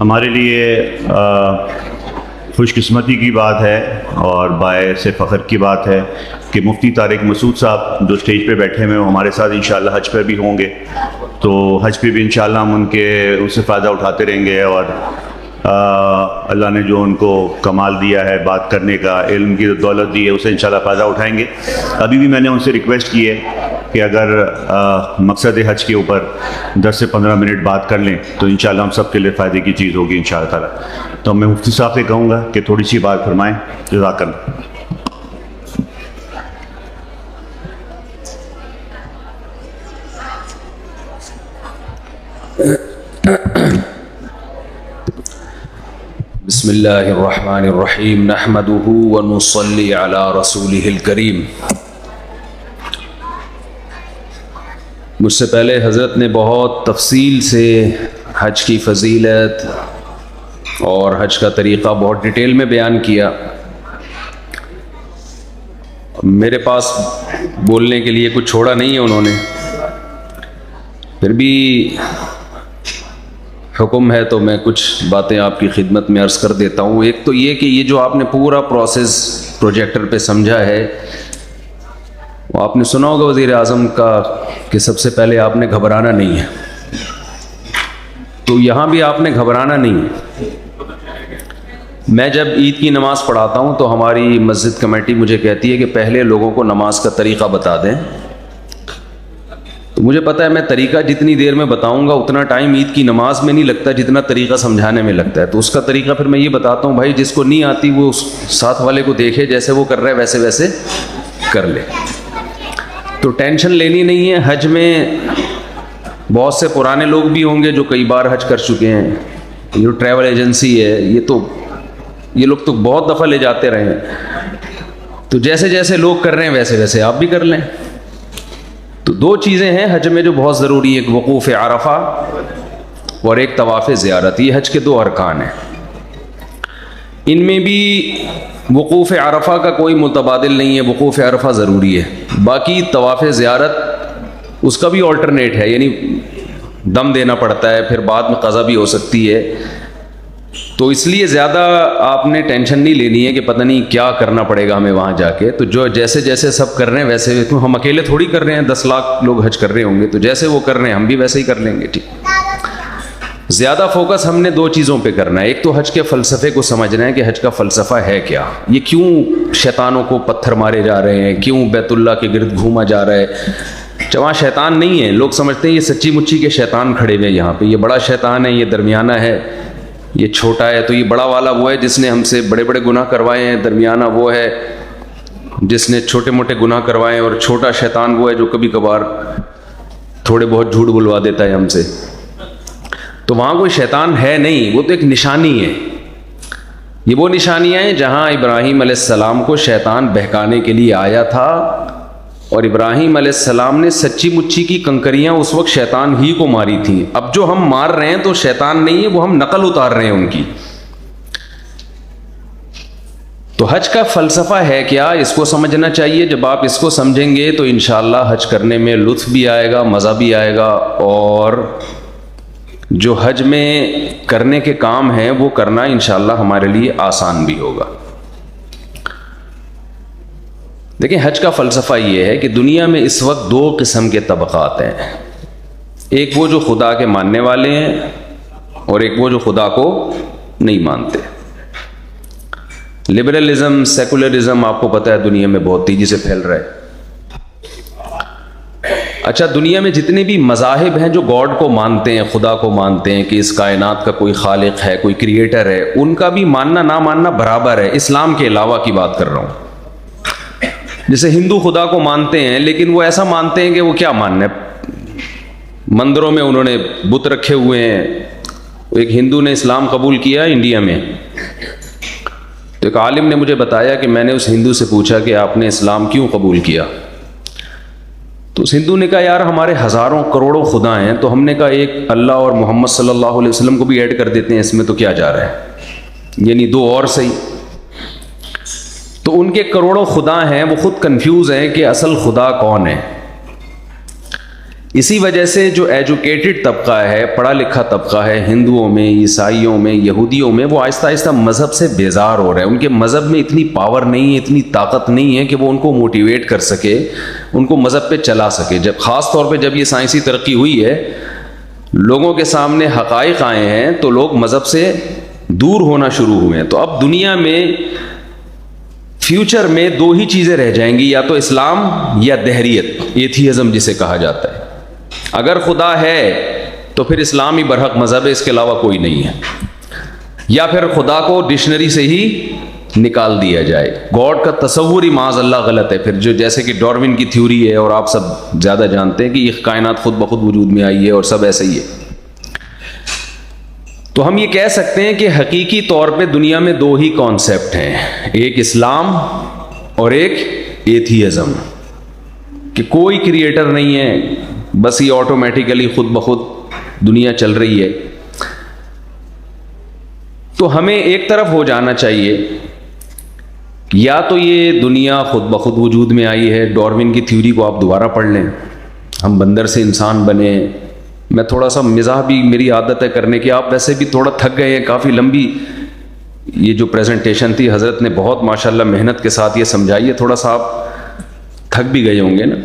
ہمارے لیے خوش قسمتی کی بات ہے اور باعث فخر کی بات ہے کہ مفتی طارق مسعود صاحب جو اسٹیج پہ بیٹھے ہوئے ہمارے ساتھ انشاءاللہ حج پہ بھی ہوں گے. تو حج پہ بھی انشاءاللہ ہم ان سے فائدہ اٹھاتے رہیں گے. اور اللہ نے جو ان کو کمال دیا ہے بات کرنے کا، علم کی دولت دی ہے، اسے انشاءاللہ فائدہ اٹھائیں گے. ابھی بھی میں نے ان سے ریکویسٹ کی ہے کہ اگر مقصد حج کے اوپر 10 سے 15 منٹ بات کر لیں تو انشاءاللہ ہم سب کے لیے فائدے کی چیز ہوگی انشاءاللہ تعالیٰ. تو میں مفتی صاحب سے کہوں گا کہ تھوڑی سی بات فرمائیں. جزاک اللہ. بسم اللہ الرحمن الرحیم نحمده ونصلی علی رسولہ الکریم. مجھ سے پہلے حضرت نے بہت تفصیل سے حج کی فضیلت اور حج کا طریقہ بہت ڈیٹیل میں بیان کیا. میرے پاس بولنے کے لیے کچھ چھوڑا نہیں ہے انہوں نے، پھر بھی حکم ہے تو میں کچھ باتیں آپ کی خدمت میں عرض کر دیتا ہوں. ایک تو یہ کہ یہ جو آپ نے پورا پروسیس پروجیکٹر پہ سمجھا ہے، وہ آپ نے سنا ہوگا وزیر اعظم کا کہ سب سے پہلے آپ نے گھبرانا نہیں ہے. تو یہاں بھی آپ نے گھبرانا نہیں ہے. میں جب عید کی نماز پڑھاتا ہوں تو ہماری مسجد کمیٹی مجھے کہتی ہے کہ پہلے لوگوں کو نماز کا طریقہ بتا دیں. تو مجھے پتہ ہے میں طریقہ جتنی دیر میں بتاؤں گا اتنا ٹائم عید کی نماز میں نہیں لگتا جتنا طریقہ سمجھانے میں لگتا ہے. تو اس کا طریقہ پھر میں یہ بتاتا ہوں، بھائی جس کو نہیں آتی وہ ساتھ والے کو دیکھے، جیسے وہ کر رہا ہے ویسے ویسے کر لے. تو ٹینشن لینی نہیں ہے. حج میں بہت سے پرانے لوگ بھی ہوں گے جو کئی بار حج کر چکے ہیں. یہ جو ٹریول ایجنسی ہے یہ لوگ تو بہت دفعہ لے جاتے رہے ہیں. تو جیسے جیسے لوگ کر رہے ہیں ویسے ویسے آپ بھی کر لیں. تو دو چیزیں ہیں حج میں جو بہت ضروری ہے، ایک وقوف عرفہ اور ایک طواف زیارت. یہ حج کے دو ارکان ہیں. ان میں بھی وقوف عرفہ کا کوئی متبادل نہیں ہے، وقوف عرفہ ضروری ہے. باقی طواف زیارت اس کا بھی آلٹرنیٹ ہے، یعنی دم دینا پڑتا ہے، پھر بعد میں قضا بھی ہو سکتی ہے. تو اس لیے زیادہ آپ نے ٹینشن نہیں لینی ہے کہ پتہ نہیں کیا کرنا پڑے گا ہمیں وہاں جا کے. تو جو جیسے جیسے سب کر رہے ہیں ویسے، ہم اکیلے تھوڑی کر رہے ہیں، 10 لاکھ لوگ حج کر رہے ہوں گے، تو جیسے وہ کر رہے ہیں ہم بھی ویسے ہی کر لیں گے. ٹھیک. زیادہ فوکس ہم نے دو چیزوں پہ کرنا ہے. ایک تو حج کے فلسفے کو سمجھنا ہے کہ حج کا فلسفہ ہے کیا، یہ کیوں شیطانوں کو پتھر مارے جا رہے ہیں، کیوں بیت اللہ کے گرد گھوما جا رہا ہے. وہاں شیطان نہیں ہے. لوگ سمجھتے ہیں یہ سچی مچی کے شیطان کھڑے ہوئے یہاں پہ، یہ بڑا شیطان ہے، یہ درمیانہ ہے، یہ چھوٹا ہے. تو یہ بڑا والا وہ ہے جس نے ہم سے بڑے بڑے گناہ کروائے ہیں، درمیانہ وہ ہے جس نے چھوٹے موٹے گناہ کروائے ہیں، اور چھوٹا شیطان وہ ہے جو کبھی کبھار تھوڑے بہت جھوٹ بلوا دیتا ہے ہم سے. تو وہاں کوئی شیطان ہے نہیں، وہ تو ایک نشانی ہے. یہ وہ نشانیاں ہیں جہاں ابراہیم علیہ السلام کو شیطان بہکانے کے لیے آیا تھا، اور ابراہیم علیہ السلام نے سچی مچی کی کنکریاں اس وقت شیطان ہی کو ماری تھیں. اب جو ہم مار رہے ہیں تو شیطان نہیں ہے، وہ ہم نقل اتار رہے ہیں ان کی. تو حج کا فلسفہ ہے کیا، اس کو سمجھنا چاہیے. جب آپ اس کو سمجھیں گے تو انشاءاللہ حج کرنے میں لطف بھی آئے گا، مزہ بھی آئے گا، اور جو حج میں کرنے کے کام ہیں وہ کرنا انشاءاللہ ہمارے لیے آسان بھی ہوگا. دیکھیں حج کا فلسفہ یہ ہے کہ دنیا میں اس وقت 2 قسم کے طبقات ہیں. ایک وہ جو خدا کے ماننے والے ہیں، اور ایک وہ جو خدا کو نہیں مانتے. لبرلزم، سیکولرزم آپ کو پتہ ہے دنیا میں بہت تیزی سے پھیل رہا ہے. اچھا، دنیا میں جتنے بھی مذاہب ہیں جو گاڈ کو مانتے ہیں، خدا کو مانتے ہیں کہ اس کائنات کا کوئی خالق ہے، کوئی کریٹر ہے، ان کا بھی ماننا نہ ماننا برابر ہے. اسلام کے علاوہ کی بات کر رہا ہوں. جیسے ہندو خدا کو مانتے ہیں، لیکن وہ ایسا مانتے ہیں کہ وہ کیا ماننا ہے، مندروں میں انہوں نے بت رکھے ہوئے ہیں. ایک ہندو نے اسلام قبول کیا انڈیا میں، تو ایک عالم نے مجھے بتایا کہ میں نے اس ہندو سے پوچھا کہ آپ نے اسلام کیوں قبول کیا. تو اس ہندو نے کہا یار ہمارے ہزاروں کروڑوں خدا ہیں، تو ہم نے کہا ایک اللہ اور محمد صلی اللہ علیہ وسلم کو بھی ایڈ کر دیتے ہیں، اس میں تو کیا جا رہا ہے، یعنی 2 اور صحیح. تو ان کے کروڑوں خدا ہیں، وہ خود کنفیوز ہیں کہ اصل خدا کون ہے. اسی وجہ سے جو ایجوکیٹڈ طبقہ ہے، پڑھا لکھا طبقہ ہے، ہندوؤں میں، عیسائیوں میں، یہودیوں میں، وہ آہستہ آہستہ مذہب سے بیزار ہو رہے ہیں. ان کے مذہب میں اتنی پاور نہیں ہے، اتنی طاقت نہیں ہے کہ وہ ان کو موٹیویٹ کر سکے، ان کو مذہب پہ چلا سکے. جب خاص طور پہ جب یہ سائنسی ترقی ہوئی ہے، لوگوں کے سامنے حقائق آئے ہیں، تو لوگ مذہب سے دور ہونا شروع ہوئے ہیں. تو اب دنیا میں فیوچر میں دو ہی چیزیں رہ جائیں گی، یا تو اسلام یا دہریت، ایتھیزم جسے کہا جاتا ہے. اگر خدا ہے تو پھر اسلام ہی برحق مذہب ہے، اس کے علاوہ کوئی نہیں ہے. یا پھر خدا کو ڈکشنری سے ہی نکال دیا جائے. گاڈ کا تصور ہی معاذ اللہ غلط ہے. پھر جو جیسے کہ ڈارون کی تھیوری ہے، اور آپ سب زیادہ جانتے ہیں کہ یہ کائنات خود بخود وجود میں آئی ہے اور سب ایسا ہی ہے. تو ہم یہ کہہ سکتے ہیں کہ حقیقی طور پہ دنیا میں دو ہی کانسیپٹ ہیں، ایک اسلام اور ایک ایتھیزم، کہ کوئی کریٹر نہیں ہے، بس یہ آٹومیٹیکلی خود بخود دنیا چل رہی ہے. تو ہمیں ایک طرف ہو جانا چاہیے، یا تو یہ دنیا خود بخود وجود میں آئی ہے. ڈارون کی تھیوری کو آپ دوبارہ پڑھ لیں، ہم بندر سے انسان بنے. میں تھوڑا سا مزاح بھی میری عادت ہے کرنے کی، آپ ویسے بھی تھوڑا تھک گئے ہیں، کافی لمبی یہ جو پریزنٹیشن تھی، حضرت نے بہت ماشاءاللہ محنت کے ساتھ یہ سمجھائی ہے، تھوڑا سا آپ تھک بھی گئے ہوں گے نا.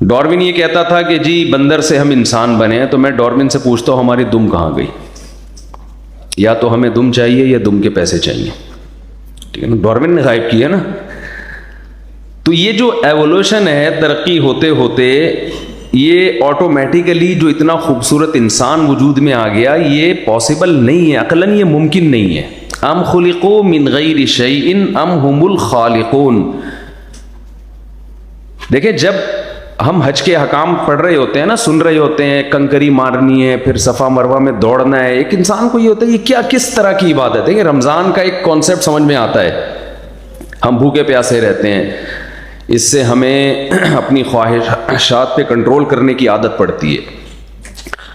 ڈارون یہ کہتا تھا کہ جی بندر سے ہم انسان بنے ہیں. تو میں ڈارون سے پوچھتا ہوں ہماری دم کہاں گئی؟ یا تو ہمیں دم چاہیے یا دم کے پیسے چاہیے. ٹھیک ہے نا، ڈارون نے غائب کیا نا. تو یہ جو ایوولوشن ہے، ترقی ہوتے ہوتے یہ آٹومیٹیکلی جو اتنا خوبصورت انسان وجود میں آ گیا، یہ پاسبل نہیں ہے، عقلاً یہ ممکن نہیں ہے. ام خلقوا من غیر شیء ام هم الخالقون. دیکھیں جب ہم حج کے احکام پڑھ رہے ہوتے ہیں نا، سن رہے ہوتے ہیں، کنکری مارنی ہے، پھر صفا مروہ میں دوڑنا ہے، ایک انسان کو یہ ہوتا ہے یہ کیا کس طرح کی عبادت ہے. کہ رمضان کا ایک کانسیپٹ سمجھ میں آتا ہے، ہم بھوکے پیاسے رہتے ہیں، اس سے ہمیں اپنی خواہشات پہ کنٹرول کرنے کی عادت پڑتی ہے.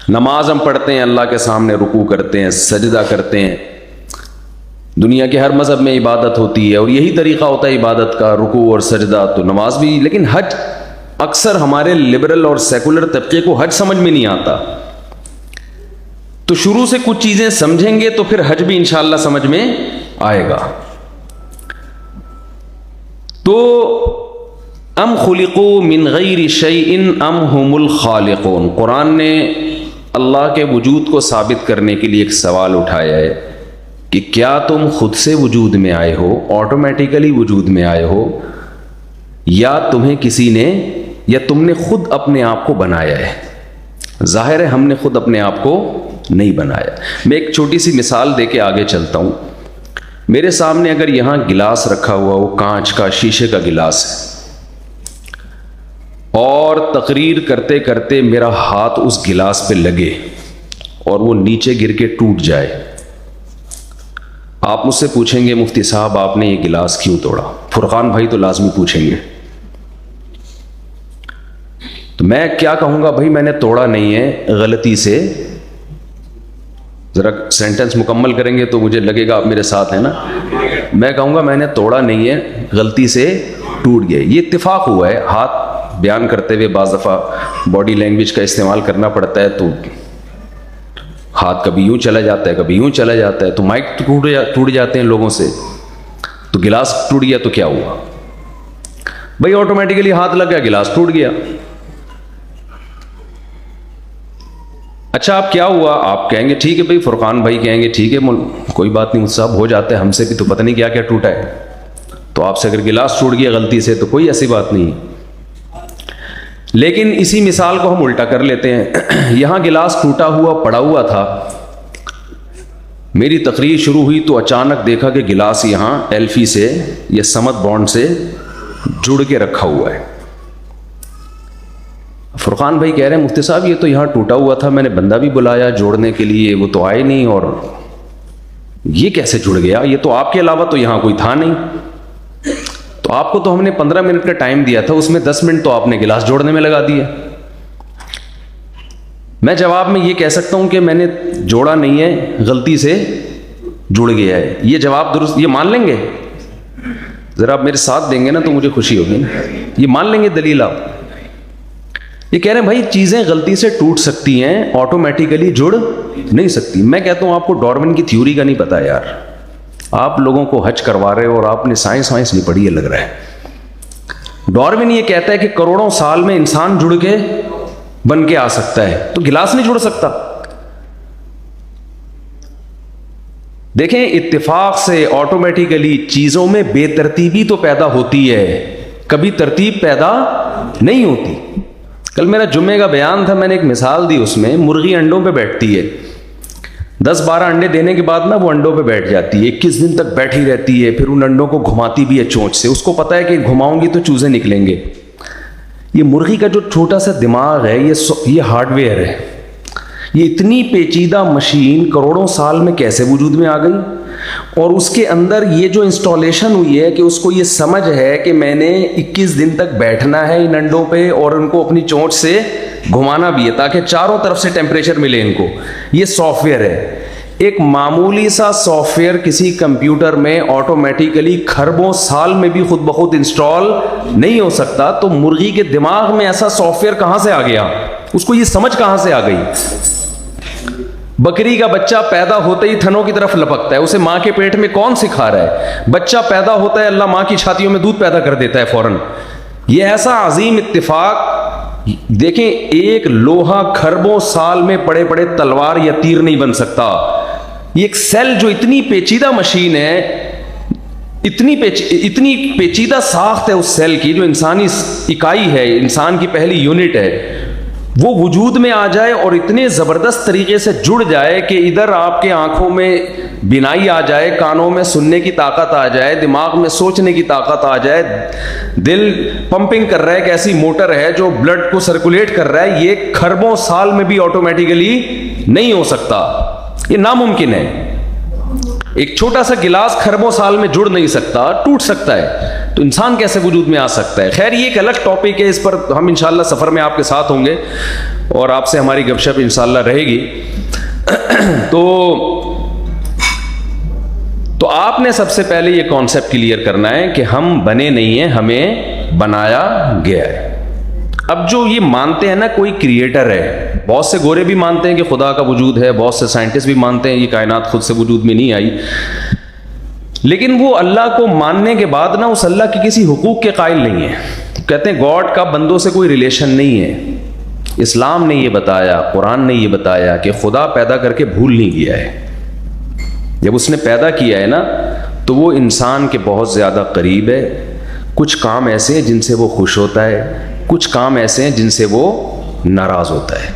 نماز ہم پڑھتے ہیں، اللہ کے سامنے رکوع کرتے ہیں، سجدہ کرتے ہیں. دنیا کے ہر مذہب میں عبادت ہوتی ہے اور یہی طریقہ ہوتا ہے عبادت کا، رکوع اور سجدہ. تو نماز بھی، لیکن حج اکثر ہمارے لبرل اور سیکولر طبقے کو حج سمجھ میں نہیں آتا. تو شروع سے کچھ چیزیں سمجھیں گے تو پھر حج بھی انشاءاللہ سمجھ میں آئے گا. تو ام خلقوا من غیر شیء ام هم الخالقون. قرآن نے اللہ کے وجود کو ثابت کرنے کے لیے ایک سوال اٹھایا ہے کہ کیا تم خود سے وجود میں آئے ہو، آٹومیٹیکلی وجود میں آئے ہو، یا تمہیں کسی نے، یا تم نے خود اپنے آپ کو بنایا ہے. ظاہر ہے ہم نے خود اپنے آپ کو نہیں بنایا. میں ایک چھوٹی سی مثال دے کے آگے چلتا ہوں. میرے سامنے اگر یہاں گلاس رکھا ہوا ہو، کانچ کا، شیشے کا گلاس ہے، اور تقریر کرتے کرتے میرا ہاتھ اس گلاس پہ لگے اور وہ نیچے گر کے ٹوٹ جائے، آپ مجھ سے پوچھیں گے مفتی صاحب آپ نے یہ گلاس کیوں توڑا؟ فرقان بھائی تو لازمی پوچھیں گے. تو میں کیا کہوں گا؟ بھائی میں نے توڑا نہیں ہے، غلطی سے. ذرا سینٹنس مکمل کریں گے تو مجھے لگے گا آپ میرے ساتھ ہیں نا. میں کہوں گا میں نے توڑا نہیں ہے، غلطی سے ٹوٹ گیا. یہ اتفاق ہوا ہے. ہاتھ بیان کرتے ہوئے بعض دفعہ باڈی لینگویج کا استعمال کرنا پڑتا ہے، تو ہاتھ کبھی یوں چلا جاتا ہے، کبھی یوں چلا جاتا ہے. تو مائک ٹوٹ جاتے ہیں لوگوں سے. تو گلاس ٹوٹ گیا تو کیا ہوا؟ بھائی آٹومیٹیکلی ہاتھ لگ گیا، گلاس ٹوٹ گیا. اچھا اب کیا ہوا؟ آپ کہیں گے ٹھیک ہے بھائی، فرقان بھائی کہیں گے ٹھیک ہے کوئی بات نہیں، مجھ سے ہو جاتا ہے، ہم سے بھی تو پتہ نہیں کیا کیا ٹوٹا ہے. تو آپ سے اگر گلاس ٹوٹ گیا غلطی سے تو کوئی ایسی بات نہیں. لیکن اسی مثال کو ہم الٹا کر لیتے ہیں. یہاں گلاس ٹوٹا ہوا پڑا ہوا تھا، میری تقریر شروع ہوئی تو اچانک دیکھا کہ گلاس یہاں ایلفی سے یا سمت بانڈ سے جڑ کے رکھا ہوا ہے. فرقان بھائی کہہ رہے ہیں مفتی صاحب یہ تو یہاں ٹوٹا ہوا تھا، میں نے بندہ بھی بلایا جوڑنے کے لیے، وہ تو آئے نہیں، اور یہ کیسے جڑ گیا؟ یہ تو آپ کے علاوہ تو یہاں کوئی تھا نہیں. تو آپ کو تو ہم نے 15 منٹ کا ٹائم دیا تھا، اس میں 10 منٹ تو آپ نے گلاس جوڑنے میں لگا دیا. میں جواب میں یہ کہہ سکتا ہوں کہ میں نے جوڑا نہیں ہے، غلطی سے جڑ گیا ہے. یہ جواب درست، یہ مان لیں گے؟ ذرا آپ میرے ساتھ دیں گے نا تو مجھے خوشی ہوگی نا. یہ مان لیں گے دلیل آپ؟ یہ کہہ رہے ہیں بھائی چیزیں غلطی سے ٹوٹ سکتی ہیں، آٹومیٹیکلی جڑ نہیں سکتی. میں کہتا ہوں آپ کو ڈارون کی تھیوری کا نہیں پتا یار. آپ لوگوں کو حج کروا رہے ہو اور آپ نے سائنس نہیں پڑھی ہے لگ رہا ہے. ڈارون یہ کہتا ہے کہ کروڑوں سال میں انسان جڑ کے بن کے آ سکتا ہے، تو گلاس نہیں جڑ سکتا. دیکھیں اتفاق سے آٹومیٹیکلی چیزوں میں بے ترتیبی تو پیدا ہوتی ہے، کبھی ترتیب پیدا نہیں ہوتی. کل میرا جمعے کا بیان تھا، میں نے ایک مثال دی، اس میں مرغی انڈوں پہ بیٹھتی ہے، 10-12 انڈے دینے کے بعد نا وہ انڈوں پہ بیٹھ جاتی ہے، 21 دن تک بیٹھی رہتی ہے، پھر ان انڈوں کو گھماتی بھی ہے چونچ سے. اس کو پتا ہے کہ گھماؤں گی تو چوزے نکلیں گے. یہ مرغی کا جو چھوٹا سا دماغ ہے، یہ ہارڈ ویئر ہے. یہ اتنی پیچیدہ مشین کروڑوں سال میں کیسے وجود میں آ گئی؟ اور اس کے اندر یہ جو انسٹالیشن ہوئی ہے کہ اس کو یہ سمجھ ہے کہ میں نے 21 دن تک بیٹھنا ہے ان انڈوں پہ اور ان کو اپنی چونچ سے گھمانا بھی ہے تاکہ چاروں طرف سے ٹیمپریچر ملے ان کو. یہ سافٹ ویئر ہے. ایک معمولی سا سافٹ ویئر کسی کمپیوٹر میں آٹومیٹیکلی کھربوں سال میں بھی خود بخود انسٹال نہیں ہو سکتا. تو مرغی کے دماغ میں ایسا سافٹ ویئر کہاں سے آ گیا؟ اس کو یہ سمجھ کہاں سے آ گئی؟ بکری کا بچہ پیدا ہوتے ہی تھنوں کی طرف لپکتا ہے، اسے ماں کے پیٹ میں کون سکھا رہا ہے؟ بچہ پیدا ہوتا ہے، اللہ ماں کی چھاتیوں میں دودھ پیدا کر دیتا ہے فوراً. یہ ایسا عظیم اتفاق. دیکھیں ایک لوہا کھربوں سال میں پڑے پڑے تلوار یا تیر نہیں بن سکتا. یہ ایک سیل جو اتنی پیچیدہ مشین ہے، اتنی پیچیدہ ساخت ہے اس سیل کی، جو انسانی اکائی ہے، انسان کی پہلی یونٹ ہے، وہ وجود میں آ جائے اور اتنے زبردست طریقے سے جڑ جائے کہ ادھر آپ کے آنکھوں میں بینائی آ جائے، کانوں میں سننے کی طاقت آ جائے، دماغ میں سوچنے کی طاقت آ جائے، دل پمپنگ کر رہا ہے، ایک ایسی موٹر ہے جو بلڈ کو سرکولیٹ کر رہا ہے. یہ کھربوں سال میں بھی آٹومیٹیکلی نہیں ہو سکتا، یہ ناممکن ہے. ایک چھوٹا سا گلاس کھربوں سال میں جڑ نہیں سکتا، ٹوٹ سکتا ہے، تو انسان کیسے وجود میں آ سکتا ہے؟ خیر یہ ایک الگ ٹاپک ہے، اس پر ہم انشاءاللہ سفر میں آپ کے ساتھ ہوں گے اور آپ سے ہماری گپ شپ انشاءاللہ رہے گی. تو آپ نے سب سے پہلے یہ کانسیپٹ کلیئر کرنا ہے کہ ہم بنے نہیں ہیں، ہمیں بنایا گیا ہے. اب جو یہ مانتے ہیں نا کوئی کریٹر ہے، بہت سے گورے بھی مانتے ہیں کہ خدا کا وجود ہے، بہت سے سائنٹسٹ بھی مانتے ہیں یہ کائنات خود سے وجود میں نہیں آئی، لیکن وہ اللہ کو ماننے کے بعد نا اس اللہ کی کسی حقوق کے قائل نہیں ہے. کہتے ہیں گاڈ کا بندوں سے کوئی ریلیشن نہیں ہے. اسلام نے یہ بتایا، قرآن نے یہ بتایا کہ خدا پیدا کر کے بھول نہیں گیا ہے. جب اس نے پیدا کیا ہے نا تو وہ انسان کے بہت زیادہ قریب ہے. کچھ کام ایسے ہیں جن سے وہ خوش ہوتا ہے، کچھ کام ایسے ہیں جن سے وہ ناراض ہوتا ہے.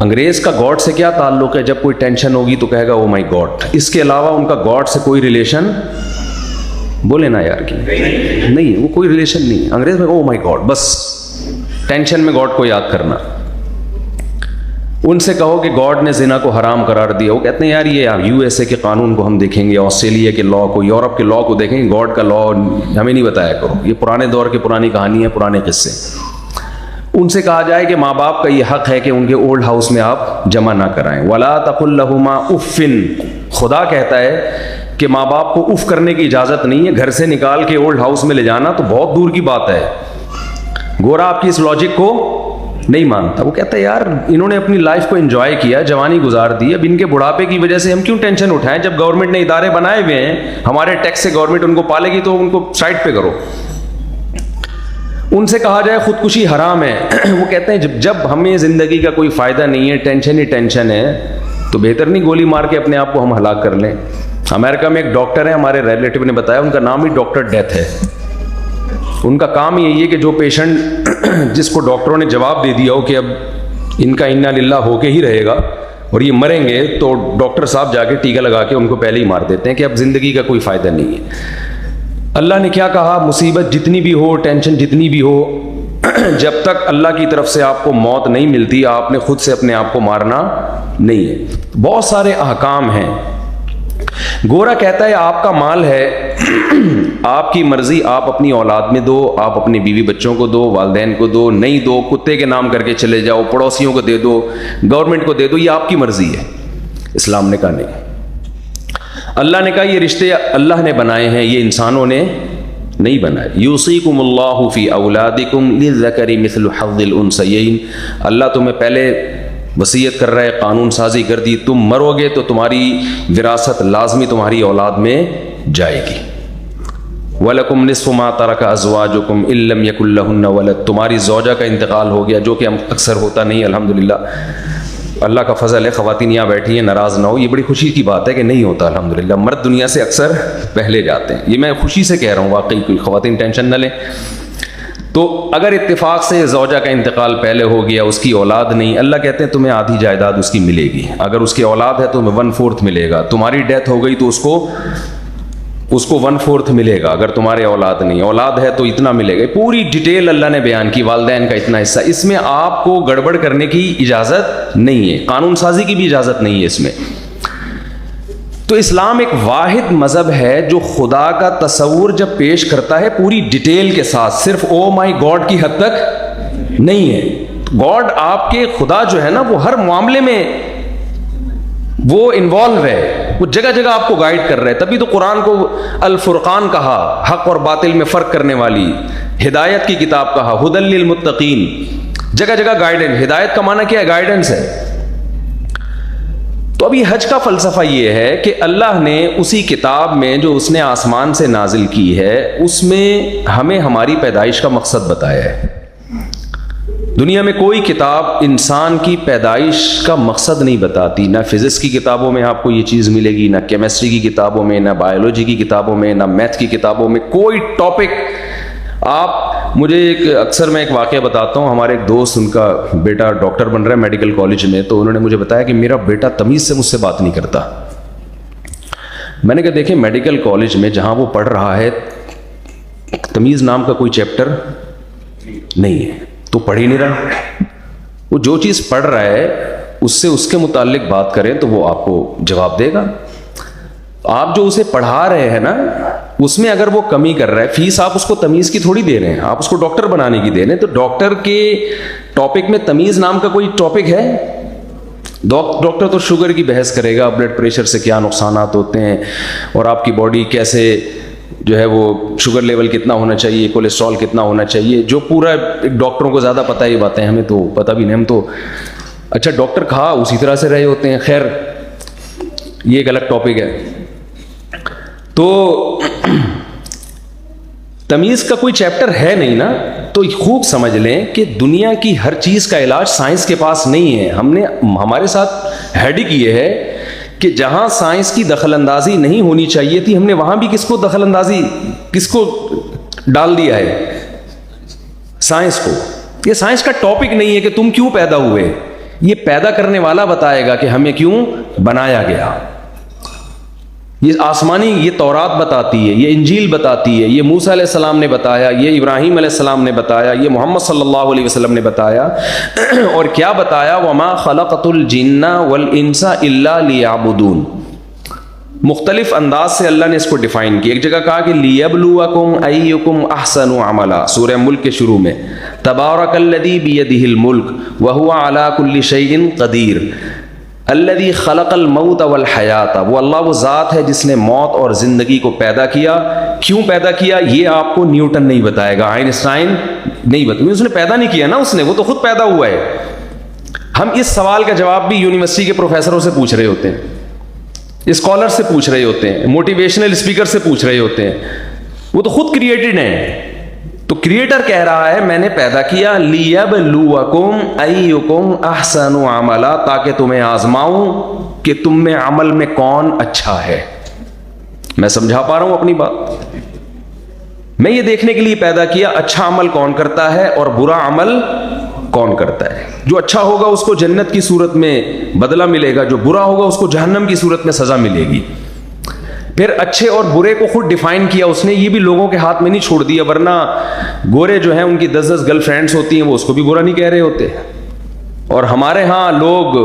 انگریز کا گاڈ سے کیا تعلق ہے؟ جب کوئی ٹینشن ہوگی تو کہے گا او مائی گاڈ. اس کے علاوہ ان کا گاڈ سے کوئی ریلیشن، بولے نا یار کی نہیں، وہ کوئی ریلیشن نہیں. انگریز میں او مائی گاڈ، بس ٹینشن میں گاڈ کو یاد کرنا. ان سے کہو کہ گاڈ نے زنا کو حرام قرار دیا، وہ کہتے ہیں یار یہ یو ایس اے کے قانون کو ہم دیکھیں گے، آسٹریلیا کے لا کو، یورپ کے لا کو دیکھیں گے، گاڈ کا لا ہمیں نہیں بتایا کرو. یہ پرانے دور کی پرانی کہانی ہے، پرانے قصے. ان سے کہا جائے کہ ماں باپ کا یہ حق ہے کہ ان کے اولڈ ہاؤس میں آپ جمع نہ کرائیں. وَلَا تَقُلْ لَهُمَا اُفٍّ. خدا کہتا ہے کہ ماں باپ کو اف کرنے کی اجازت نہیں ہے. گھر سے نکال کے اولڈ ہاؤس میں لے جانا تو بہت دور کی بات ہے. گورا آپ کی اس لاجک کو نہیں مانتا. وہ کہتا ہے یار انہوں نے اپنی لائف کو انجوائے کیا، جوانی گزار دی، اب ان کے بڑھاپے کی وجہ سے ہم کیوں ٹینشن اٹھائیں؟ جب گورنمنٹ نے ادارے بنائے ہوئے ہیں، ہمارے ٹیکس سے گورنمنٹ ان کو پالے گی، تو ان کو سائڈ پہ کرو. ان سے کہا جائے خودکشی حرام ہے. وہ کہتے ہیں جب ہمیں زندگی کا کوئی فائدہ نہیں ہے، ٹینشن ہی ٹینشن ہے، تو بہتر نہیں گولی مار کے اپنے آپ کو ہم ہلاک کر لیں. امریکہ میں ایک ڈاکٹر ہے، ہمارے ریلیٹیو نے بتایا، ان کا نام ہی ڈاکٹر ڈیتھ ہے. ان کا کام یہی ہے کہ جو پیشنٹ جس کو ڈاکٹروں نے جواب دے دیا ہو کہ اب ان کا انا للہ ہو کے ہی رہے گا اور یہ مریں گے، تو ڈاکٹر صاحب جا کے ٹیکا لگا کے ان کو پہلے ہی مار دیتے ہیں کہ اب زندگی کا کوئی فائدہ نہیں ہے. اللہ نے کیا کہا؟ مصیبت جتنی بھی ہو، ٹینشن جتنی بھی ہو، جب تک اللہ کی طرف سے آپ کو موت نہیں ملتی، آپ نے خود سے اپنے آپ کو مارنا نہیں ہے. بہت سارے احکام ہیں. گورا کہتا ہے آپ کا مال ہے، آپ کی مرضی، آپ اپنی اولاد میں دو، آپ اپنی بیوی بچوں کو دو، والدین کو دو، نہیں دو کتے کے نام کر کے چلے جاؤ، پڑوسیوں کو دے دو، گورنمنٹ کو دے دو، یہ آپ کی مرضی ہے. اسلام نے کہا نہیں. اللہ نے کہا یہ رشتے اللہ نے بنائے ہیں، یہ انسانوں نے نہیں بنا ہے. یوصیکم فی اولادکم للذکر مثل حظ الانثیین. اللہ تمہیں پہلے وصیت کر رہا ہے, قانون سازی کر دی, تم مرو گے تو تمہاری وراثت لازمی تمہاری اولاد میں جائے گی. وَلَكُمْ نِصْفُ مَا تَرَكَ أَزْوَاجُكُمْ إِن لَّمْ يَكُن لَّهُنَّ وَلَدٌ. تمہاری زوجہ کا انتقال ہو گیا, جو کہ اکثر ہوتا نہیں الحمدللہ. اللہ کا فضل ہے, خواتین یہاں بیٹھی ہیں, ناراض نہ ہو, یہ بڑی خوشی کی بات ہے کہ نہیں ہوتا الحمدللہ. مرد دنیا سے اکثر پہلے جاتے ہیں, یہ میں خوشی سے کہہ رہا ہوں, واقعی کوئی خواتین ٹینشن نہ لیں. تو اگر اتفاق سے زوجہ کا انتقال پہلے ہو گیا, اس کی اولاد نہیں, اللہ کہتے ہیں تمہیں آدھی جائیداد اس کی ملے گی. اگر اس کی اولاد ہے تو تمہیں 1/4 ملے گا. تمہاری ڈیتھ ہو گئی تو اس کو 1/4 ملے گا. اگر تمہارے اولاد نہیں, اولاد ہے تو اتنا ملے گا. پوری ڈیٹیل اللہ نے بیان کی, والدین کا اتنا حصہ. اس میں آپ کو گڑبڑ کرنے کی اجازت نہیں ہے, قانون سازی کی بھی اجازت نہیں ہے اس میں. تو اسلام ایک واحد مذہب ہے جو خدا کا تصور جب پیش کرتا ہے پوری ڈیٹیل کے ساتھ, صرف او مائی گاڈ کی حد تک نہیں ہے. گاڈ آپ کے خدا جو ہے نا, وہ ہر معاملے میں وہ انوالو ہے, وہ جگہ جگہ آپ کو گائیڈ کر رہے ہیں. تبھی تو قرآن کو الفرقان کہا, حق اور باطل میں فرق کرنے والی, ہدایت کی کتاب کہا, ہدی للمتقین. جگہ جگہ گائیڈنس. ہدایت کا معنی کیا ہے؟ گائیڈنس ہے. تو ابھی حج کا فلسفہ یہ ہے کہ اللہ نے اسی کتاب میں جو اس نے آسمان سے نازل کی ہے, اس میں ہمیں ہماری پیدائش کا مقصد بتایا ہے. دنیا میں کوئی کتاب انسان کی پیدائش کا مقصد نہیں بتاتی. نہ فزکس کی کتابوں میں آپ کو یہ چیز ملے گی, نہ کیمسٹری کی کتابوں میں, نہ بایولوجی کی کتابوں میں, نہ میتھ کی کتابوں میں. کوئی ٹاپک آپ مجھے اکثر میں ایک واقعہ بتاتا ہوں. ہمارے ایک دوست, ان کا بیٹا ڈاکٹر بن رہا ہے میڈیکل کالج میں, تو انہوں نے مجھے بتایا کہ میرا بیٹا تمیز سے مجھ سے بات نہیں کرتا. میں نے کہا دیکھیں, میڈیکل کالج میں جہاں وہ پڑھ رہا ہے, تمیز نام کا کوئی چیپٹر نہیں ہے, تو پڑھ ہی نہیں رہا. وہ جو چیز پڑھ رہا ہے اس سے اس کے متعلق بات کریں تو وہ آپ کو جواب دے گا. آپ جو اسے پڑھا رہے ہیں نا, اس میں اگر وہ کمی کر رہا ہے, فیس آپ اس کو تمیز کی تھوڑی دے رہے ہیں, آپ اس کو ڈاکٹر بنانے کی دے رہے ہیں. تو ڈاکٹر کے ٹاپک میں تمیز نام کا کوئی ٹاپک ہے؟ ڈاکٹر تو شوگر کی بحث کرے گا, بلڈ پریشر سے کیا نقصانات ہوتے ہیں, اور آپ کی باڈی کیسے جو ہے وہ شوگر لیول کتنا ہونا چاہیے, کولیسٹرول کتنا ہونا چاہیے, جو پورا ڈاکٹروں کو زیادہ پتہ. یہ باتیں ہمیں تو پتہ بھی نہیں, ہم تو اچھا ڈاکٹر کھا اسی طرح سے رہے ہوتے ہیں. خیر, یہ ایک الگ ٹاپک ہے. تو تمیز کا کوئی چیپٹر ہے نہیں نا. تو خوب سمجھ لیں کہ دنیا کی ہر چیز کا علاج سائنس کے پاس نہیں ہے. ہم نے ہمارے ساتھ ہیڈک یہ ہے کہ جہاں سائنس کی دخل اندازی نہیں ہونی چاہیے تھی, ہم نے وہاں بھی کس کو دخل اندازی, کس کو ڈال دیا ہے؟ سائنس کو. یہ سائنس کا ٹاپک نہیں ہے کہ تم کیوں پیدا ہوئے, یہ پیدا کرنے والا بتائے گا کہ ہمیں کیوں بنایا گیا. یہ آسمانی, یہ تورات بتاتی ہے, یہ انجیل بتاتی ہے, یہ موسیٰ علیہ السلام نے بتایا, یہ ابراہیم علیہ السلام نے بتایا, یہ محمد صلی اللہ علیہ وسلم نے بتایا. اور کیا بتایا؟ وَمَا خَلَقَتُ الْجِنَّ وَالْإِنسَ إِلَّا لِيَعْبُدُونَ. مختلف انداز سے اللہ نے اس کو ڈیفائن کیا. ایک جگہ کہا کہ لِيَبْلُوَكُمْ أَيُّكُمْ أَحْسَنُ عَمَلًا, سورہ ملک کے شروع میں. تَبَارَكَ الَّذِي بِيَدِهِ الْمُلْكُ وَهُوَ عَلَى كُلِّ شَيْءٍ قَدِيرٌ. الذی خلق الموت والحیات, وہ اللہ وہ ذات ہے جس نے موت اور زندگی کو پیدا کیا. کیوں پیدا کیا یہ آپ کو نیوٹن نہیں بتائے گا, آئنسٹائن نہیں بتائے. اس نے پیدا نہیں کیا نا, اس نے, وہ تو خود پیدا ہوا ہے. ہم اس سوال کا جواب بھی یونیورسٹی کے پروفیسروں سے پوچھ رہے ہوتے ہیں, اسکالر سے پوچھ رہے ہوتے ہیں, موٹیویشنل اسپیکر سے پوچھ رہے ہوتے ہیں. وہ تو خود کریٹڈ ہیں. تو کریٹر کہہ رہا ہے میں نے پیدا کیا لیبلوکم ایکم احسن عملا, تاکہ تمہیں آزماؤں کہ تم میں عمل میں کون اچھا ہے. میں سمجھا پا رہا ہوں اپنی بات؟ میں یہ دیکھنے کے لیے پیدا کیا اچھا عمل کون کرتا ہے اور برا عمل کون کرتا ہے. جو اچھا ہوگا اس کو جنت کی صورت میں بدلہ ملے گا, جو برا ہوگا اس کو جہنم کی صورت میں سزا ملے گی. پھر اچھے اور برے کو خود ڈیفائن کیا اس نے, یہ بھی لوگوں کے ہاتھ میں نہیں چھوڑ دیا. ورنہ گورے جو ہیں ان کی 10 گرل فرینڈز ہوتی ہیں, وہ اس کو بھی برا نہیں کہہ رہے ہوتے. اور ہمارے ہاں لوگ,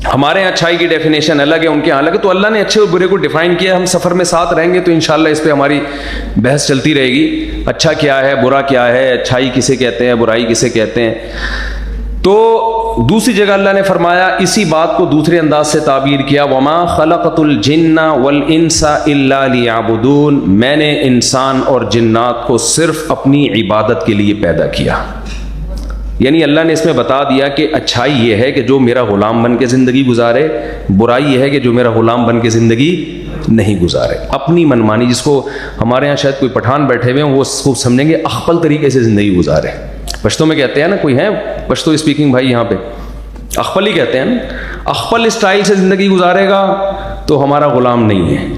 ہمارے یہاں اچھائی کی ڈیفینیشن الگ ہے, ان کے یہاں الگ ہے. تو اللہ نے اچھے اور برے کو ڈیفائن کیا. ہم سفر میں ساتھ رہیں گے تو انشاءاللہ اس پہ ہماری بحث چلتی رہے گی. اچھا کیا ہے, برا کیا ہے, اچھائی کسے کہتے ہیں, برائی کسے کہتے ہیں. تو دوسری جگہ اللہ نے فرمایا اسی بات کو دوسرے انداز سے تعبیر کیا، وما خلقت الجن والانس الا لیعبدون، میں نے انسان اور جنات کو صرف اپنی عبادت کے لیے پیدا کیا. یعنی اللہ نے اس میں بتا دیا کہ اچھائی یہ ہے کہ جو میرا غلام بن کے زندگی گزارے، برائی یہ ہے کہ جو میرا غلام بن کے زندگی نہیں گزارے. اپنی منمانی، جس کو ہمارے ہاں شاید کوئی پٹھان بیٹھے ہوئے ہیں وہ اس کو سمجھیں گے اخپل طریقے سے زندگی گزارے. پشتو میں کہتے ہیں نا، کوئی ہیں پشتو اسپیکنگ بھائی یہاں پہ، اخپل ہی کہتے ہیں نا. اخپل اسٹائل سے زندگی گزارے گا تو ہمارا غلام نہیں ہے.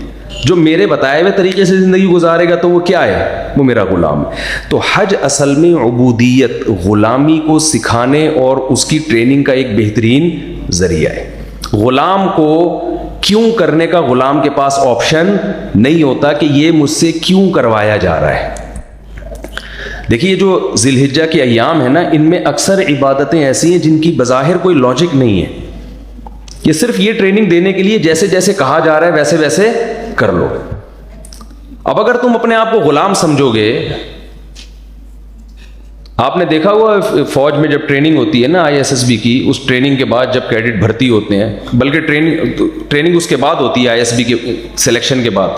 جو میرے بتائے ہوئے طریقے سے زندگی گزارے گا تو وہ کیا ہے؟ وہ میرا غلام ہے. تو حج اصل میں عبودیت، غلامی کو سکھانے اور اس کی ٹریننگ کا ایک بہترین ذریعہ ہے. غلام کو کیوں کرنے کا غلام کے پاس آپشن نہیں ہوتا کہ یہ مجھ سے کیوں کروایا جا رہا ہے. دیکھیے جو ذی الحجہ کے ایام ہیں نا، ان میں اکثر عبادتیں ایسی ہیں جن کی بظاہر کوئی لاجک نہیں ہے. یہ صرف یہ ٹریننگ دینے کے لیے جیسے جیسے کہا جا رہا ہے ویسے ویسے کر لو. اب اگر تم اپنے آپ کو غلام سمجھو گے، آپ نے دیکھا ہوا فوج میں جب ٹریننگ ہوتی ہے نا ISSB کی، اس ٹریننگ کے بعد جب کیڈٹ بھرتی ہوتے ہیں، بلکہ ٹریننگ اس کے بعد ہوتی ہے ISB کے سلیکشن کے بعد،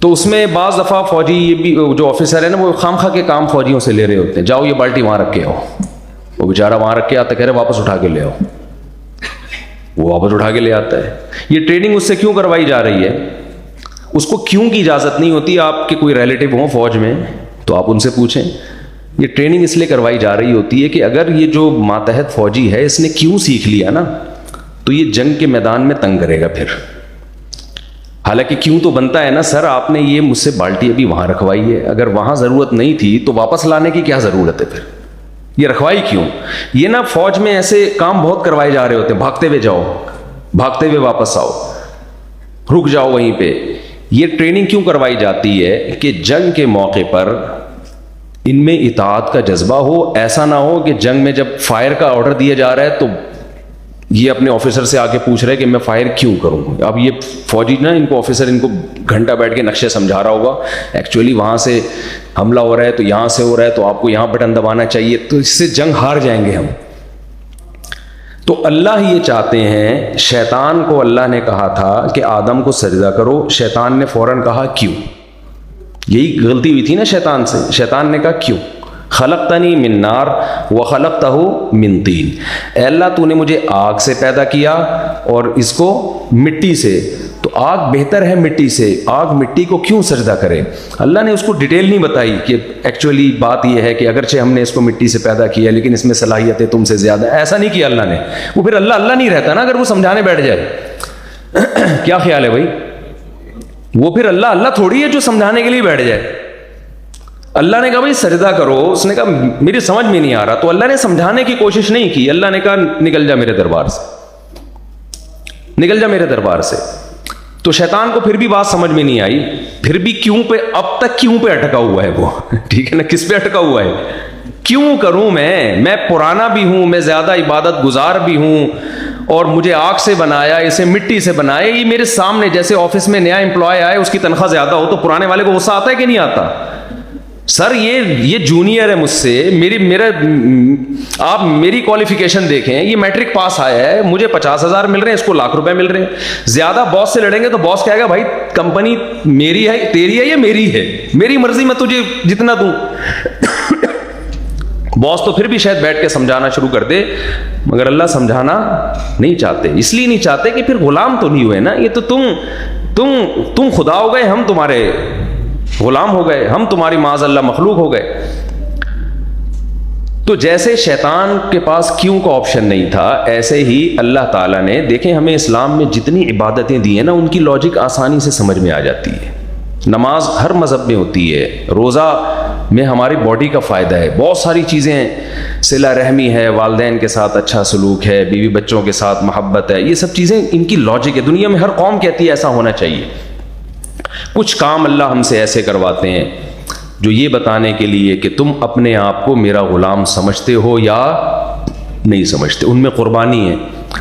تو اس میں بعض دفعہ فوجی یہ بھی جو آفیسر ہے نا وہ خام خواہ کے کام فوجیوں سے لے رہے ہوتے ہیں. جاؤ یہ بالٹی وہاں رکھ کے آؤ. وہ بیچارہ وہاں رکھ کے آتا، کہہ رہے واپس اٹھا کے لے آؤ. وہ واپس اٹھا کے لے آتا ہے. یہ ٹریننگ اس سے کیوں کروائی جا رہی ہے؟ اس کو کیوں کی اجازت نہیں ہوتی. آپ کے کوئی ریلیٹو ہوں فوج میں تو آپ ان سے پوچھیں. یہ ٹریننگ اس لیے کروائی جا رہی ہوتی ہے کہ اگر یہ جو ماتحت فوجی ہے اس نے کیوں سیکھ لیا نا تو یہ جنگ کے میدان میں تنگ کرے گا پھر. حالانکہ کیوں تو بنتا ہے نا، سر آپ نے یہ مجھ سے بالٹی ابھی وہاں رکھوائی ہے، اگر وہاں ضرورت نہیں تھی تو واپس لانے کی کیا ضرورت ہے پھر؟ یہ رکھوائی کیوں؟ یہ نا فوج میں ایسے کام بہت کروائے جا رہے ہوتے ہیں، بھاگتے ہوئے جاؤ، بھاگتے ہوئے واپس آؤ، رک جاؤ وہیں پہ. یہ ٹریننگ کیوں کروائی جاتی ہے کہ جنگ کے موقع پر ان میں اطاعت کا جذبہ ہو. ایسا نہ ہو کہ جنگ میں جب فائر کا آرڈر دیا جا رہا ہے تو یہ اپنے آفیسر سے آ کے پوچھ رہے کہ میں فائر کیوں کروں. اب یہ فوجی نا ان کو آفیسر ان کو گھنٹہ بیٹھ کے نقشے سمجھا رہا ہوگا، ایکچولی وہاں سے حملہ ہو رہا ہے تو یہاں سے ہو رہا ہے تو آپ کو یہاں بٹن دبانا چاہیے، تو اس سے جنگ ہار جائیں گے ہم. تو اللہ یہ چاہتے ہیں، شیطان کو اللہ نے کہا تھا کہ آدم کو سجدہ کرو، شیطان نے فوراً کہا کیوں. یہی غلطی ہوئی تھی نا شیطان سے. شیطان نے کہا کیوں؟ خلقتنی من نار وخلقتہ من طین، اے اللہ تو نے مجھے آگ سے پیدا کیا اور اس کو مٹی سے، تو آگ بہتر ہے مٹی سے، آگ مٹی کو کیوں سجدہ کرے؟ اللہ نے اس کو ڈیٹیل نہیں بتائی کہ ایکچولی بات یہ ہے کہ اگرچہ ہم نے اس کو مٹی سے پیدا کیا لیکن اس میں صلاحیتیں تم سے زیادہ. ایسا نہیں کیا اللہ نے. وہ پھر اللہ نہیں رہتا نا اگر وہ سمجھانے بیٹھ جائے. کیا خیال ہے بھائی؟ وہ پھر اللہ تھوڑی ہے جو سمجھانے کے لیے بیٹھ جائے. اللہ نے کہا بھائی سجدہ کرو، اس نے کہا میری سمجھ میں نہیں آ رہا، تو اللہ نے سمجھانے کی کوشش نہیں کی. اللہ نے کہا نکل جا میرے دربار سے، نکل جا میرے دربار سے. تو شیطان کو پھر بھی بات سمجھ میں نہیں آئی، پھر بھی کیوں پہ اب تک کیوں پہ اٹکا ہوا ہے وہ. ٹھیک ہے نا، کس پہ اٹکا ہوا ہے؟ کیوں کروں میں پرانا بھی ہوں، میں زیادہ عبادت گزار بھی ہوں، اور مجھے آگ سے بنایا، اسے مٹی سے بنایا. یہ میرے سامنے جیسے آفس میں نیا امپلائی آئے، اس کی تنخواہ زیادہ ہو تو پرانے والے کو غصہ آتا ہے کہ نہیں آتا؟ سر یہ جونیئر ہے مجھ سے، آپ میری کوالیفیکیشن دیکھیں، یہ میٹرک پاس آیا ہے، مجھے 50,000 مل رہے ہیں، اس کو لاکھ روپے مل رہے ہیں. زیادہ باس سے لڑیں گے تو باس کہے گا بھائی کمپنی میری ہے، تیری ہے یا میری ہے، میری مرضی میں تجھے جتنا دوں. باس تو پھر بھی شاید بیٹھ کے سمجھانا شروع کر دے، مگر اللہ سمجھانا نہیں چاہتے. اس لیے نہیں چاہتے کہ پھر غلام تو نہیں ہوئے نا، یہ تو تم خدا ہو گئے، ہم تمہارے غلام ہو گئے، ہم تمہاری معاذ اللہ مخلوق ہو گئے. تو جیسے شیطان کے پاس کیوں کا آپشن نہیں تھا، ایسے ہی اللہ تعالیٰ نے، دیکھیں ہمیں اسلام میں جتنی عبادتیں دی ہیں نا ان کی لاجک آسانی سے سمجھ میں آ جاتی ہے. نماز ہر مذہب میں ہوتی ہے، روزہ میں ہماری باڈی کا فائدہ ہے، بہت ساری چیزیں ہیں، صلہ رحمی ہے، والدین کے ساتھ اچھا سلوک ہے، بیوی بچوں کے ساتھ محبت ہے، یہ سب چیزیں ان کی لاجک ہے. دنیا میں ہر قوم کہتی ہے ایسا ہونا چاہیے. کچھ کام اللہ ہم سے ایسے کرواتے ہیں جو یہ بتانے کے لیے کہ تم اپنے آپ کو میرا غلام سمجھتے ہو یا نہیں سمجھتے، ان میں قربانی ہے.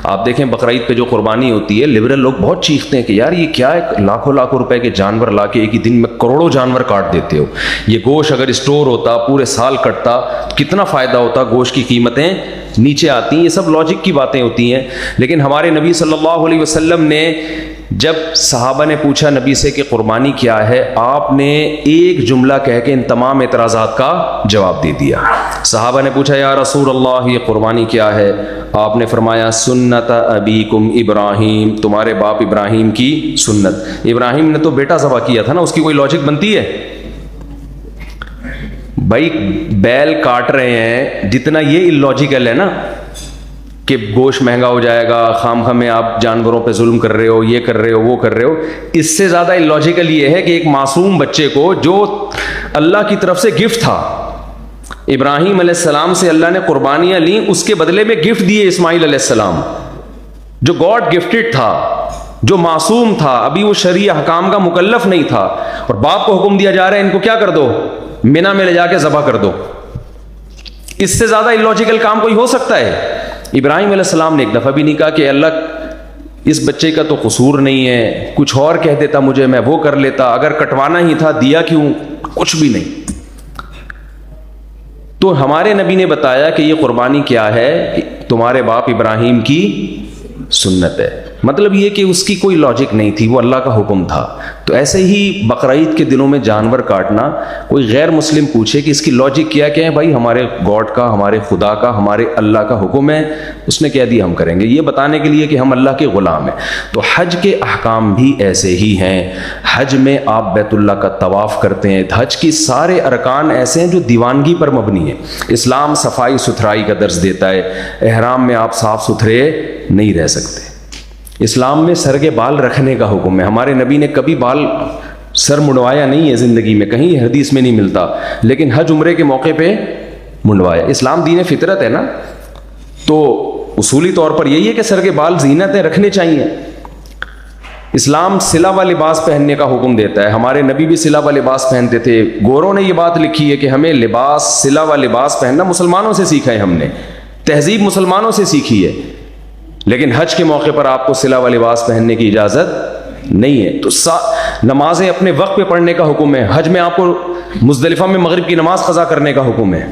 آپ دیکھیں بقرعید پہ جو قربانی ہوتی ہے، لبرل لوگ بہت چیختے ہیں کہ یار یہ کیا ہے، لاکھوں لاکھوں روپے کے جانور لا کے ایک ہی دن میں کروڑوں جانور کاٹ دیتے ہو. یہ گوشت اگر اسٹور ہوتا پورے سال کٹتا کتنا فائدہ ہوتا، گوشت کی قیمتیں نیچے آتی ہیں. یہ سب لاجک کی باتیں ہوتی ہیں. لیکن ہمارے نبی صلی اللہ علیہ وسلم نے جب صحابہ نے پوچھا نبی سے کہ قربانی کیا ہے، آپ نے ایک جملہ کہہ کے ان تمام اعتراضات کا جواب دے دیا. صحابہ نے پوچھا یا رسول اللہ یہ قربانی کیا ہے؟ آپ نے فرمایا سنت ابیکم ابراہیم، تمہارے باپ ابراہیم کی سنت. ابراہیم نے تو بیٹا ذبح کیا تھا نا، اس کی کوئی لاجک بنتی ہے؟ بھائی بیل کاٹ رہے ہیں، جتنا یہ اللاجیکل ہے نا کہ گوشت مہنگا ہو جائے گا، خام خامے آپ جانوروں پہ ظلم کر رہے ہو، یہ کر رہے ہو، وہ کر رہے ہو، اس سے زیادہ اللاجیکل یہ ہے کہ ایک معصوم بچے کو جو اللہ کی طرف سے گفٹ تھا، ابراہیم علیہ السلام سے اللہ نے قربانیاں لیں، اس کے بدلے میں گفٹ دیے اسماعیل علیہ السلام، جو گاڈ گفٹڈ تھا، جو معصوم تھا، ابھی وہ شرعی احکام کا مکلف نہیں تھا، اور باپ کو حکم دیا جا رہا ہے ان کو کیا کر دو، مینا میں لے جا کے ذبح کر دو. اس سے زیادہ اللاجیکل کام کوئی ہو سکتا ہے؟ ابراہیم علیہ السلام نے ایک دفعہ بھی نہیں کہا کہ اللہ اس بچے کا تو قصور نہیں ہے، کچھ اور کہہ دیتا مجھے میں وہ کر لیتا، اگر کٹوانا ہی تھا دیا کیوں؟ کچھ بھی نہیں. تو ہمارے نبی نے بتایا کہ یہ قربانی کیا ہے، کہ تمہارے باپ ابراہیم کی سنت ہے. مطلب یہ کہ اس کی کوئی لاجک نہیں تھی، وہ اللہ کا حکم تھا. تو ایسے ہی بقرعید کے دنوں میں جانور کاٹنا، کوئی غیر مسلم پوچھے کہ اس کی لاجک کیا ہے، بھائی ہمارے گاڈ کا، ہمارے خدا کا، ہمارے اللہ کا حکم ہے، اس نے کہہ دیا ہم کریں گے، یہ بتانے کے لیے کہ ہم اللہ کے غلام ہیں. تو حج کے احکام بھی ایسے ہی ہیں. حج میں آپ بیت اللہ کا طواف کرتے ہیں. حج کی سارے ارکان ایسے ہیں جو دیوانگی پر مبنی ہیں. اسلام صفائی ستھرائی کا درس دیتا ہے. احرام میں آپ صاف ستھرے نہیں رہ سکتے. اسلام میں سر کے بال رکھنے کا حکم ہے. ہمارے نبی نے کبھی بال سر منڈوایا نہیں ہے زندگی میں، کہیں حدیث میں نہیں ملتا، لیکن حج عمرے کے موقع پہ منڈوایا. اسلام دین فطرت ہے نا، تو اصولی طور پر یہی ہے کہ سر کے بال زینتیں رکھنے چاہیے. اسلام صلہ و لباس پہننے کا حکم دیتا ہے. ہمارے نبی بھی صلہ و لباس پہنتے تھے. گوروں نے یہ بات لکھی ہے کہ ہمیں لباس، صلہ و لباس پہننا مسلمانوں سے سیکھا ہے، ہم نے تہذیب مسلمانوں سے سیکھی ہے. لیکن حج کے موقع پر آپ کو صلہ و لباس پہننے کی اجازت نہیں ہے. تو نمازیں اپنے وقت پہ پڑھنے کا حکم ہے. حج میں آپ کو مزدلفہ میں مغرب کی نماز قضا کرنے کا حکم ہے.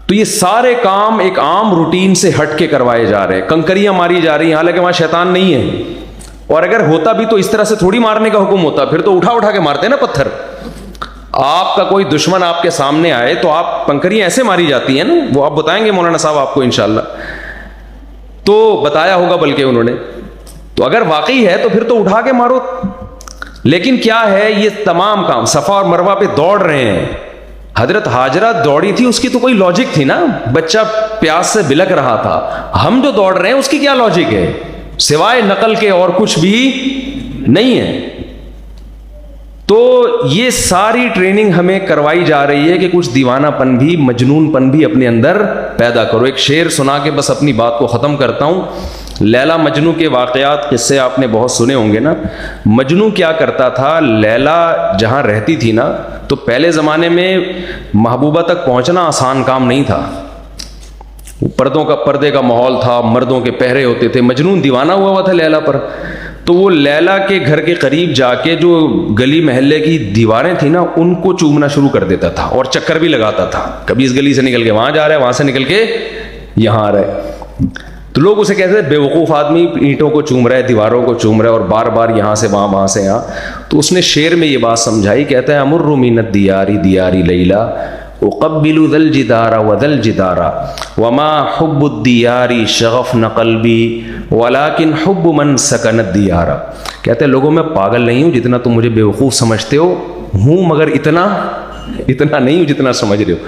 تو یہ سارے کام ایک عام روٹین سے ہٹ کے کروائے جا رہے ہیں. کنکریاں ماری جا رہی ہیں، حالانکہ وہاں شیطان نہیں ہے، اور اگر ہوتا بھی تو اس طرح سے تھوڑی مارنے کا حکم ہوتا، پھر تو اٹھا اٹھا کے مارتے نا پتھر. آپ کا کوئی دشمن آپ کے سامنے آئے تو آپ کنکریاں ایسے ماری جاتی ہیں نا، وہ آپ بتائیں گے مولانا صاحب آپ کو انشاءاللہ، تو بتایا ہوگا بلکہ انہوں نے. تو اگر واقعی ہے تو پھر تو اٹھا کے مارو. لیکن کیا ہے، یہ تمام کام صفا اور مروہ پہ دوڑ رہے ہیں. حضرت ہاجرہ دوڑی تھی، اس کی تو کوئی لاجک تھی نا، بچہ پیاس سے بلک رہا تھا. ہم جو دوڑ رہے ہیں اس کی کیا لاجک ہے؟ سوائے نقل کے اور کچھ بھی نہیں ہے. تو یہ ساری ٹریننگ ہمیں کروائی جا رہی ہے کہ کچھ دیوانہ پن بھی، مجنون پن بھی اپنے اندر پیدا کرو. ایک شعر سنا کے بس اپنی بات کو ختم کرتا ہوں. لیلا مجنو کے واقعات قصے آپ نے بہت سنے ہوں گے نا. مجنو کیا کرتا تھا، لیلا جہاں رہتی تھی نا، تو پہلے زمانے میں محبوبہ تک پہنچنا آسان کام نہیں تھا. پردے کا ماحول تھا، مردوں کے پہرے ہوتے تھے. مجنون دیوانہ ہوا تھا لیلا پر. تو وہ لیلا کے گھر کے قریب جا کے جو گلی محلے کی دیواریں تھیں نا، ان کو چومنا شروع کر دیتا تھا، اور چکر بھی لگاتا تھا. کبھی اس گلی سے نکل کے وہاں جا رہا ہے، وہاں سے نکل کے یہاں آ رہا ہے. تو لوگ اسے کہتے تھے بے وقوف آدمی، اینٹوں کو چوم رہا ہے، دیواروں کو چوم رہا ہے، اور بار بار یہاں سے وہاں، وہاں سے یہاں. تو اس نے شعر میں یہ بات سمجھائی، کہتا ہے امر من الدیار دیاری لیلا اقبل ذا الجدار وذا الجدار وما حب الدیار شغفن قلبی ولکن حب من سکن الدیار. کہتے ہیں لوگوں میں پاگل نہیں ہوں جتنا تم مجھے بے وقوف سمجھتے ہوں، مگر اتنا نہیں ہوں جتنا سمجھ رہے ہو.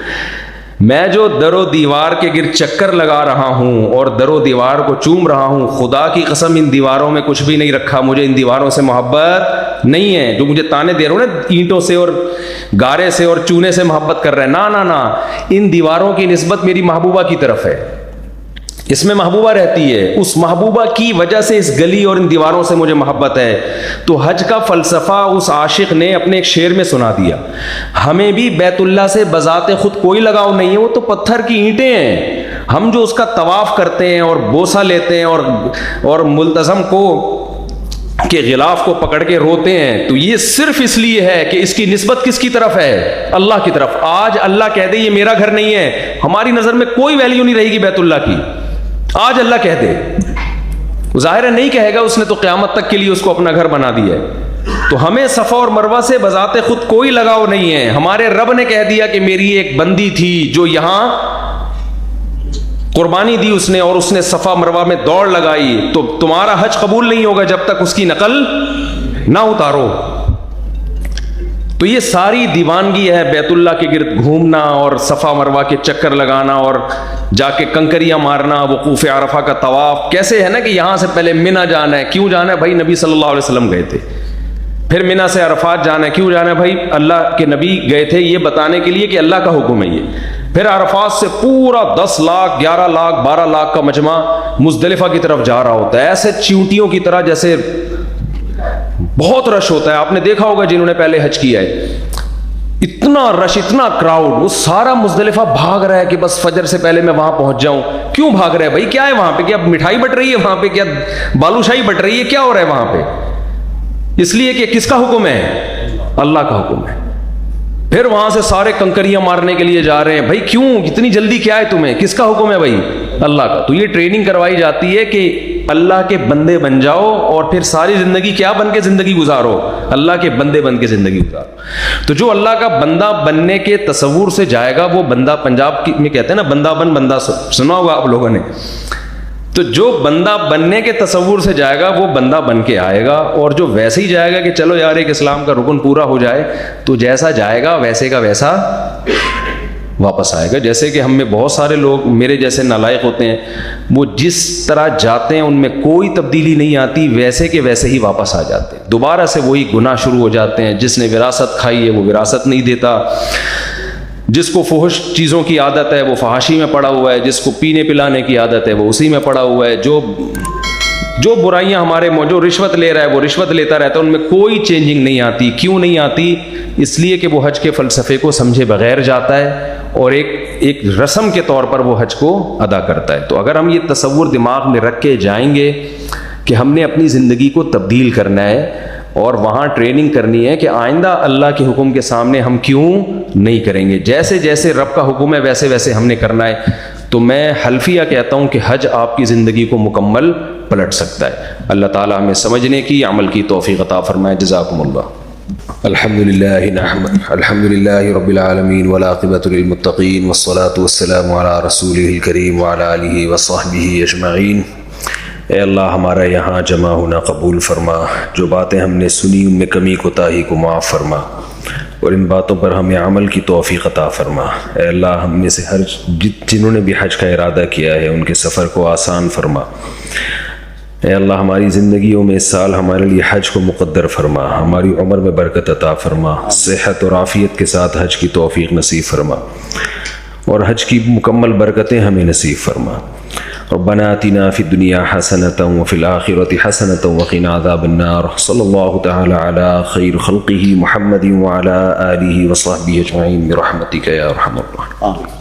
میں جو در و دیوار کے گرد چکر لگا رہا ہوں اور در و دیوار کو چوم رہا ہوں، خدا کی قسم ان دیواروں میں کچھ بھی نہیں رکھا. مجھے ان دیواروں سے محبت نہیں ہے. جو مجھے تانے دے رہے ہو نا، اینٹوں سے اور گارے سے اور چونے سے محبت کر رہے ہیں، نا، ان دیواروں کی نسبت میری محبوبہ کی طرف ہے. اس میں محبوبہ رہتی ہے، اس محبوبہ کی وجہ سے اس گلی اور ان دیواروں سے مجھے محبت ہے. تو حج کا فلسفہ اس عاشق نے اپنے ایک شعر میں سنا دیا. ہمیں بھی بیت اللہ سے بذات خود کوئی لگاؤ نہیں ہے، وہ تو پتھر کی اینٹیں ہیں. ہم جو اس کا طواف کرتے ہیں اور بوسہ لیتے ہیں اور ملتزم کو کے غلاف کو پکڑ کے روتے ہیں، تو یہ صرف اس لیے ہے کہ اس کی نسبت کس کی طرف ہے؟ اللہ کی طرف. آج اللہ کہہ دے یہ میرا گھر نہیں ہے، ہماری نظر میں کوئی ویلیو نہیں رہے گی بیت اللہ کی. آج اللہ کہہ دے، ظاہر ہے نہیں کہے گا، اس نے تو قیامت تک کے لیے اس کو اپنا گھر بنا دیا ہے. تو ہمیں صفا اور مروہ سے بذات خود کوئی لگاؤ نہیں ہے. ہمارے رب نے کہہ دیا کہ میری ایک بندی تھی جو یہاں قربانی دی اس نے، اور اس نے صفا مروہ میں دوڑ لگائی، تو تمہارا حج قبول نہیں ہوگا جب تک اس کی نقل نہ اتارو. تو یہ ساری دیوانگی ہے، بیت اللہ کے گرد گھومنا اور صفا مروہ کے چکر لگانا اور جا کے کنکریاں مارنا، وقوف عرفہ کا طواف. کیسے ہے نا کہ یہاں سے پہلے منی جانا ہے. کیوں جانا ہے بھائی؟ نبی صلی اللہ علیہ وسلم گئے تھے. پھر منی سے عرفات جانا ہے. کیوں جانا ہے بھائی؟ اللہ کے نبی گئے تھے یہ بتانے کے لیے کہ اللہ کا حکم ہے یہ. پھر عرفات سے پورا 10 لاکھ 11 لاکھ 12 لاکھ کا مجمع مزدلفہ کی طرف جا رہا ہوتا ہے، ایسے چیونٹیوں کی طرح، جیسے بہت رش ہوتا ہے. آپ نے دیکھا ہوگا جنہوں نے پہلے حج کیا ہے، اتنا رش، اتنا کراؤڈ. وہ سارا مزدلفہ بھاگ رہا ہے کہ بس فجر سے پہلے میں وہاں پہنچ جاؤں. کیوں بھاگ رہا ہے بھائی؟ کیا ہے وہاں پہ؟ کیا مٹھائی بٹ رہی ہے وہاں پہ؟ کیا بالو شاہی بٹ رہی ہے؟ کیا ہو رہا ہے وہاں پہ؟ اس لیے کہ کس کا حکم ہے؟ اللہ کا حکم ہے. پھر وہاں سے سارے کنکریاں مارنے کے لیے جا رہے ہیں. بھائی کیوں اتنی جلدی؟ کیا ہے تمہیں؟ کس کا حکم ہے بھائی؟ اللہ کا. تو یہ ٹریننگ کروائی جاتی ہے کہ اللہ کے بندے بن جاؤ اور پھر ساری زندگی کیا بن کے زندگی گزارو؟ اللہ کے بندے بن کے زندگی گزارو. تو جو اللہ کا بندہ بننے کے تصور سے جائے گا وہ بندہ، پنجاب میں کہتے ہیں نا بندہ بن بندہ، سنا ہوگا آپ لوگوں نے. تو جو بندہ بننے کے تصور سے جائے گا وہ بندہ بن کے آئے گا، اور جو ویسے ہی جائے گا کہ چلو یار ایک اسلام کا رکن پورا ہو جائے، تو جیسا جائے گا ویسے کا ویسا واپس آئے گا. جیسے کہ ہم میں بہت سارے لوگ میرے جیسے نالائق ہوتے ہیں، وہ جس طرح جاتے ہیں ان میں کوئی تبدیلی نہیں آتی، ویسے کے ویسے ہی واپس آ جاتے ہیں. دوبارہ سے وہی گناہ شروع ہو جاتے ہیں. جس نے وراثت کھائی ہے وہ وراثت نہیں دیتا، جس کو فحش چیزوں کی عادت ہے وہ فحاشی میں پڑا ہوا ہے، جس کو پینے پلانے کی عادت ہے وہ اسی میں پڑا ہوا ہے، جو برائیاں ہمارے جو رشوت لے رہا ہے وہ رشوت لیتا رہتا ہے. ان میں کوئی چینجنگ نہیں آتی. کیوں نہیں آتی؟ اس لیے کہ وہ حج کے فلسفے کو سمجھے بغیر جاتا ہے اور ایک رسم کے طور پر وہ حج کو ادا کرتا ہے. تو اگر ہم یہ تصور دماغ میں رکھ کے جائیں گے کہ ہم نے اپنی زندگی کو تبدیل کرنا ہے اور وہاں ٹریننگ کرنی ہے کہ آئندہ اللہ کے حکم کے سامنے ہم کیوں نہیں کریں گے، جیسے جیسے رب کا حکم ہے ویسے ویسے ہم نے کرنا ہے. تو میں حلفیہ کہتا ہوں کہ حج آپ کی زندگی کو مکمل پلٹ سکتا ہے. اللہ تعالیٰ ہمیں سمجھنے کی، عمل کی توفیق عطا فرمائے. جزاکم اللہ. الحمد للہ رب العالمین والعاقبۃ للمتقین والصلاة والسلام علی رسولہ الکریم وعلی آلہ وصحبہ اجمعین. اے اللہ ہمارا یہاں جمع ہونا قبول فرما، جو باتیں ہم نے سنی ان میں کمی کوتاہی کو معاف فرما، اور ان باتوں پر ہمیں عمل کی توفیق عطا فرما. اے اللہ ہم میں سے ہر جنہوں نے بھی حج کا ارادہ کیا ہے ان کے سفر کو آسان فرما. اے اللہ ہماری زندگیوں میں اس سال ہمارے لیے حج کو مقدر فرما، ہماری عمر میں برکت عطا فرما، صحت اور عافیت کے ساتھ حج کی توفیق نصیب فرما، اور حج کی مکمل برکتیں ہمیں نصیب فرما. ربنا آتنا فی الدنیا حسنۃ وفی الآخرۃ حسنۃ وقنا عذاب النار. صلی اللہ تعالی علی خیر خلقہ محمد وعلی آلہ وصحبہ اجمعین برحمتک یا ارحم الراحمین.